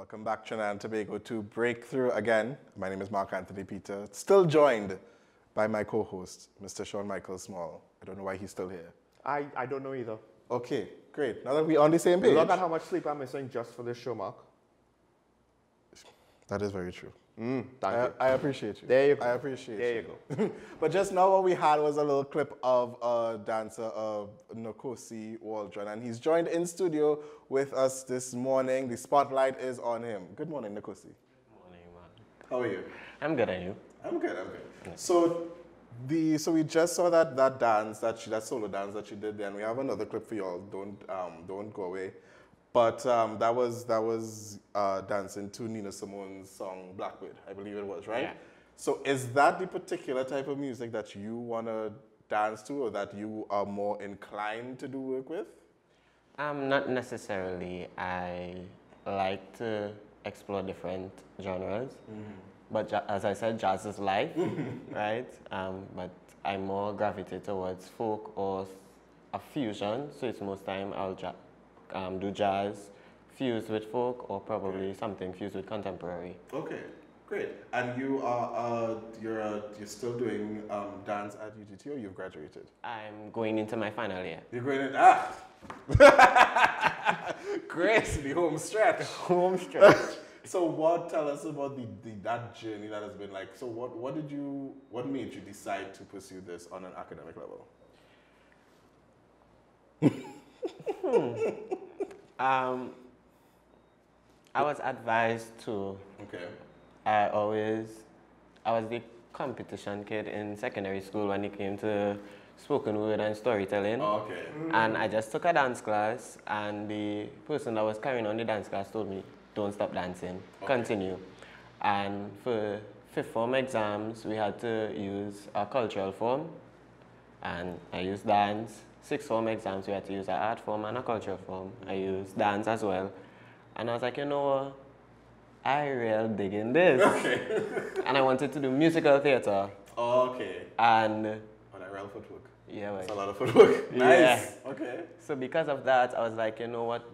Welcome back, Trinidad and Tobago, to Breakthrough again. My name is Mark Anthony Peter, still joined by my co-host, Mr. Sean Michael Small. I don't know why he's still here. I don't know either. Okay, great. Now that we're on the same page. Look at how much sleep I'm missing just for this show, Mark. That is very true. Thank you. I appreciate you. There you go. I appreciate there you. you go. But just now what we had was a little clip of a dancer, Nkosi Waldron, and he's joined in studio with us this morning. The spotlight is on him. Good morning, Nkosi. Good morning, man. How are you? I'm good, and you? I'm good. Yeah. So we just saw that dance, that solo dance that you did there, and we have another clip for y'all. Don't go away. But that was dancing to Nina Simone's song Blackbird, I believe it was, right? Yeah. So is that the particular type of music that you want to dance to, or that you are more inclined to do work with? Not necessarily. I like to explore different genres. But as I said, jazz is life, right? But I more gravitate towards folk or a fusion. So it's most time I'll do jazz fused with folk, or probably something fused with contemporary. Okay, great. And you are you're still doing dance at UTT, or you've graduated? I'm going into my final year. You're going in Grace, the home stretch. Home stretch. So tell us about that journey that has been like. So what made you decide to pursue this on an academic level? I was advised to. Okay. I was the competition kid in secondary school when it came to spoken word and storytelling. Oh, okay. And I just took a dance class, and the person that was carrying on the dance class told me, don't stop dancing, continue. And for fifth form exams, we had to use a cultural form, and I used dance. Sixth form exams, we had to use an art form and a cultural form. I used dance as well. And I was like, you know what? I really dig in this. Okay. And I wanted to do musical theater. Oh, okay. And that real footwork. Yeah, that's a lot of footwork. Nice. Yeah. Okay. So because of that, I was like, you know what?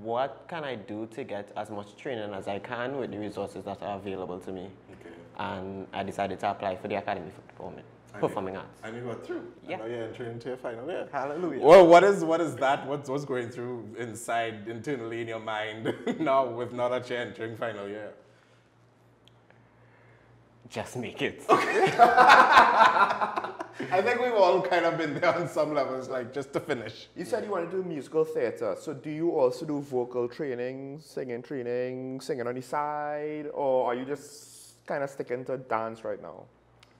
What can I do to get as much training as I can with the resources that are available to me? Okay. And I decided to apply for the Academy for Performing Arts. And you got through. Yeah. And now you're entering into your final year. Hallelujah. Well, what is that? What's going through internally in your mind now that you're entering final year? Just make it. Okay. I think we've all kind of been there on some levels, like just to finish. You said you want to do musical theater, so do you also do vocal training, singing on the side, or are you just kind of sticking to dance right now?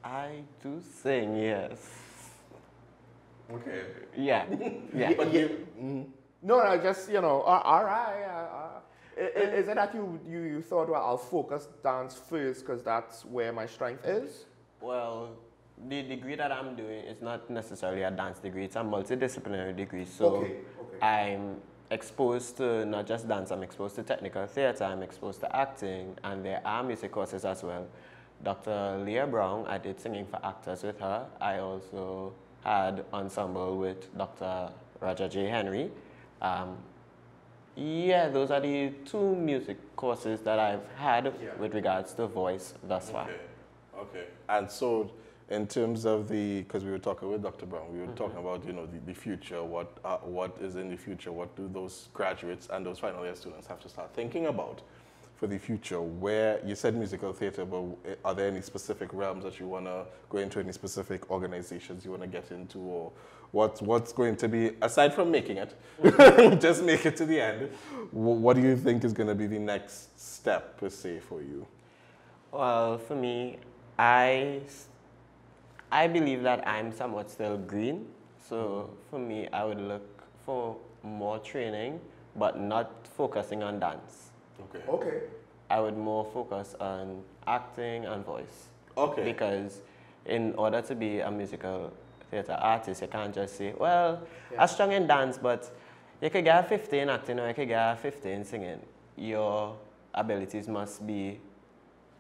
I do sing, yes. Okay. Yeah. Yeah. But No, just, all right. Is it that you thought, well, I'll focus dance first because that's where my strength is? Well, the degree that I'm doing is not necessarily a dance degree. It's a multidisciplinary degree. So okay. I'm exposed to not just dance, I'm exposed to technical theater, I'm exposed to acting, and there are music courses as well. Dr. Leah Brown, I did singing for actors with her. I also had ensemble with Dr. Roger J. Henry. Yeah, those are the two music courses that I've had with regards to voice thus far. Okay. And so, in terms of because we were talking with Dr. Brown, we were talking about, the future, what is in the future, what do those graduates and those final year students have to start thinking about for the future? Where you said musical theater, but are there any specific realms that you want to go into, any specific organizations you want to get into, or what's going to be, aside from making it, just make it to the end, what do you think is going to be the next step, per se, for you? Well, for me, I believe that I'm somewhat still green. So for me, I would look for more training, but not focusing on dance. Okay. I would more focus on acting and voice. Okay. Because in order to be a musical theater artist, you can't just say, well, I'm strong in dance, but you could get a 50 in acting or you could get a 50 in singing. Your abilities must be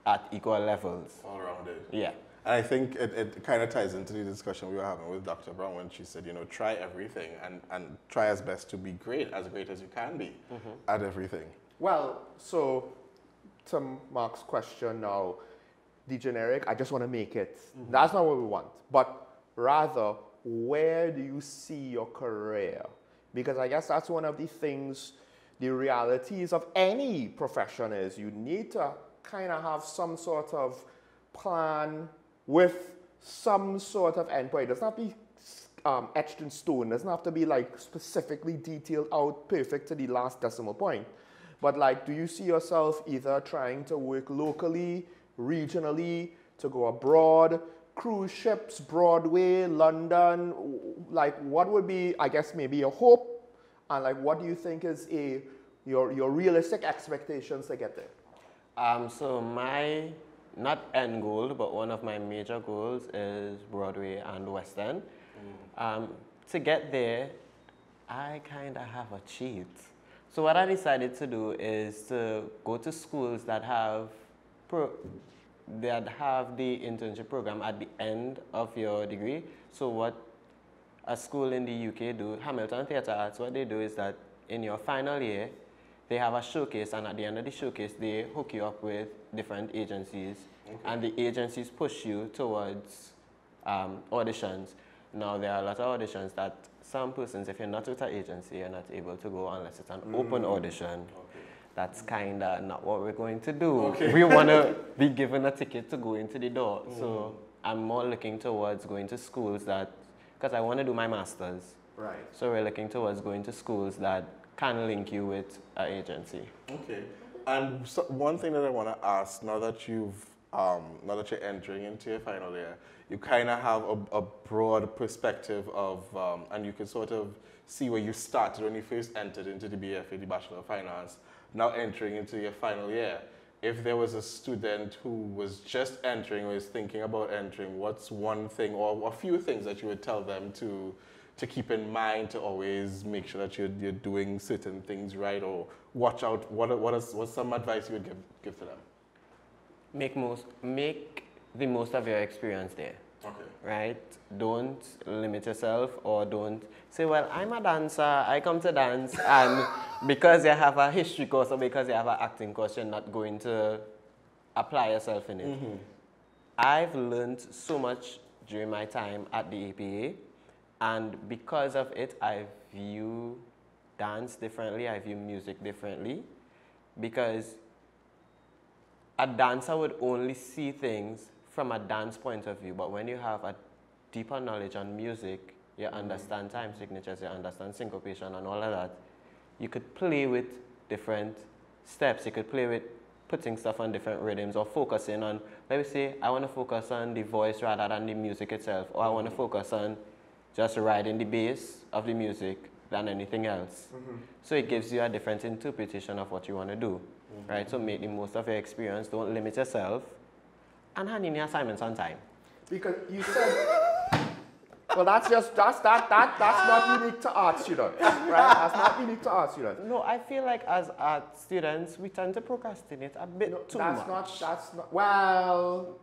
at equal levels. All around it. Yeah. And I think it kind of ties into the discussion we were having with Dr. Brown when she said, try everything and try as best to be great as you can be at everything. Well, so to Mark's question now, the generic, I just want to make it. That's not what we want. But rather, where do you see your career? Because I guess that's one of the things, the realities of any profession is you need to kind of have some sort of plan with some sort of endpoint. It doesn't have to be etched in stone. It doesn't have to be like specifically detailed out perfect to the last decimal point. But like, do you see yourself either trying to work locally, regionally, to go abroad, cruise ships, Broadway, London? Like, what would be, I guess, maybe a hope? And like, what do you think is your realistic expectations to get there? So my, not end goal, but one of my major goals is Broadway and West End. To get there, I kind of have a cheat. So what I decided to do is to go to schools that have the internship program at the end of your degree. So what a school in the UK do, Hamilton Theatre Arts, what they do is that in your final year, they have a showcase, and at the end of the showcase, they hook you up with different agencies, and the agencies push you towards auditions. Now, there are a lot of auditions that some persons, if you're not with an agency, you're not able to go unless it's an open audition. That's kind of not what we're going to do. We want to be given a ticket to go into the door. So I'm more looking towards going to schools that, because I want to do my master's. Right. So we're looking towards going to schools that can link you with an agency. Okay. And so one thing that I want to ask, now that you're entering into your final year, you kind of have a broad perspective of, and you can sort of see where you started when you first entered into the BFA, the Bachelor of Finance, now entering into your final year. If there was a student who was just entering or is thinking about entering, what's one thing or a few things that you would tell them to keep in mind, to always make sure that you're doing certain things right, or watch out? What's some advice you would give to them? Make the most of your experience there. Okay. Right? Don't limit yourself, or don't say, well, I'm a dancer, I come to dance, and because you have a history course or because you have an acting course, you're not going to apply yourself in it. I've learned so much during my time at the APA, and because of it, I view dance differently, I view music differently, because a dancer would only see things from a dance point of view, but when you have a deeper knowledge on music, you understand time signatures, you understand syncopation and all of that, you could play with different steps, you could play with putting stuff on different rhythms, or focusing on, let me say, I want to focus on the voice rather than the music itself, or I want to focus on just riding the bass of the music than anything else. So it gives you a different interpretation of what you want to do, right? So make the most of your experience, don't limit yourself, and hand in your assignments on time. Because you said, well, that's not unique to art students, right? That's not unique to art students. No, I feel like as art students, we tend to procrastinate a bit too much. That's not, well,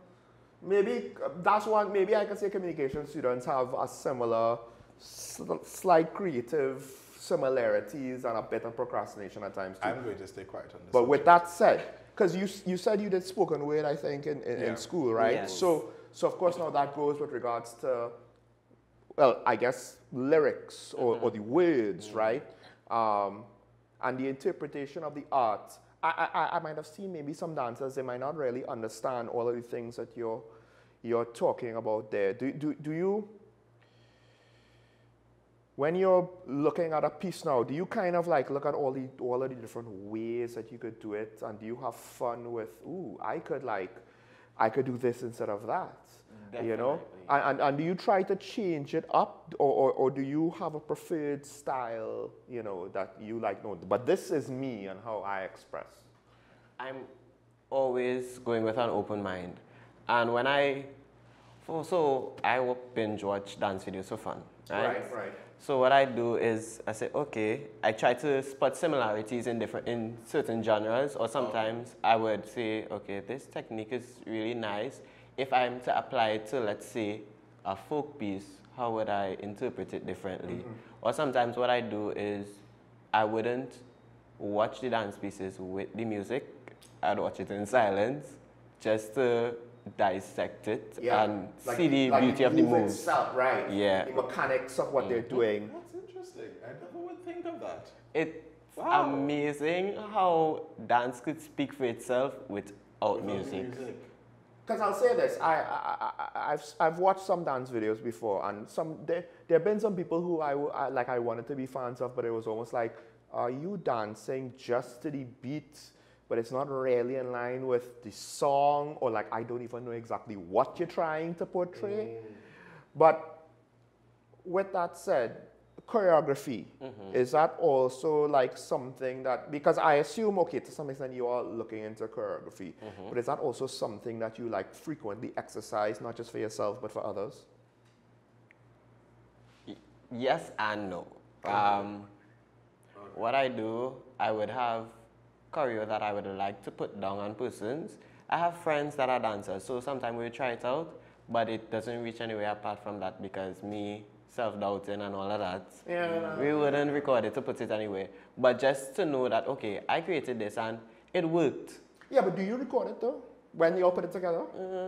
maybe that's one, maybe I can say communication students have a similar, slight creative similarities and a bit of procrastination at times too. I'm going to stay quiet on this. But with that said, because you said you did spoken word, I think, in school, right? Yes. So of course now that goes with regards to, well, I guess lyrics or the words, right? And the interpretation of the art. I might have seen maybe some dancers, they might not really understand all of the things that you're talking about there. Do you, when you're looking at a piece now, do you kind of like look at all of the different ways that you could do it, and do you have fun with, ooh, I could do this instead of that? Definitely. You know? And do you try to change it up, or do you have a preferred style, you know, that you like, no, but this is me and how I express? I'm always going with an open mind. And when I binge watch dance videos for fun, right? Right. So what I do is I say, okay, I try to spot similarities in certain genres, or sometimes I would say, okay, this technique is really nice. If I'm to apply it to, let's say, a folk piece, how would I interpret it differently? Or sometimes what I do is I wouldn't watch the dance pieces with the music. I'd watch it in silence just to dissect it and like see the like beauty of the move moves. itself, right? Yeah. The mechanics of what they're doing. That's interesting. I never would think of that. It's Wow. amazing how dance could speak for itself without music. Because I'll say this, I've watched some dance videos before, and there have been some people who I wanted to be fans of, but it was almost like, are you dancing just to the beat, but it's not really in line with the song, or like I don't even know exactly what you're trying to portray. But with that said, choreography, is that also like something that, because I assume, okay, to some extent you are looking into choreography, but is that also something that you like frequently exercise, not just for yourself, but for others? Yes and no. What I do, I would have choreo that I would like to put down on persons. I have friends that are dancers, so sometimes we try it out, but it doesn't reach anywhere apart from that because me self-doubting and all of that. Yeah. We wouldn't record it to put it anywhere. But just to know that, okay, I created this and it worked. Yeah, but do you record it though? When you all put it together?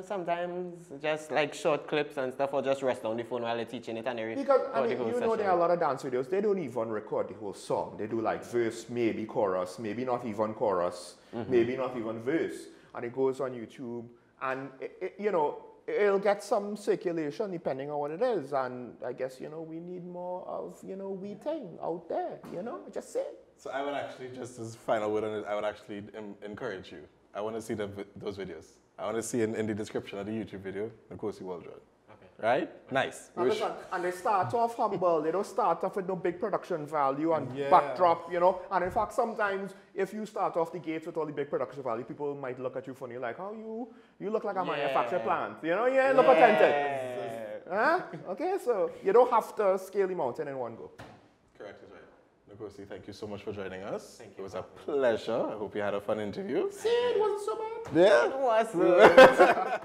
Sometimes just like short clips and stuff, or just rest on the phone while they're teaching it and everything. Because, I mean, you know, there are a lot of dance videos, they don't even record the whole song. They do like verse, maybe chorus, maybe not even chorus, maybe not even verse. And it goes on YouTube, and, you know, it'll get some circulation depending on what it is. And I guess, you know, we need more of, you know, we thing out there, you know, just say it. So I would actually, just as final word on it, I would actually encourage you. I want to see those videos. I want to see in the description of the YouTube video, Nkosi Waldron. Okay. Right? Nice. And they start off humble. They don't start off with no big production value and backdrop, you know. And in fact, sometimes if you start off the gates with all the big production value, people might look at you funny, like, how you look like a manufacturer plant. You know, look authentic. Huh? Okay, so you don't have to scale the mountain in one go. Correct, is right. Nkosi, thank you so much for joining us. Thank you. It was a pleasure. I hope you had a fun interview. See, it wasn't so bad. Yeah. It was.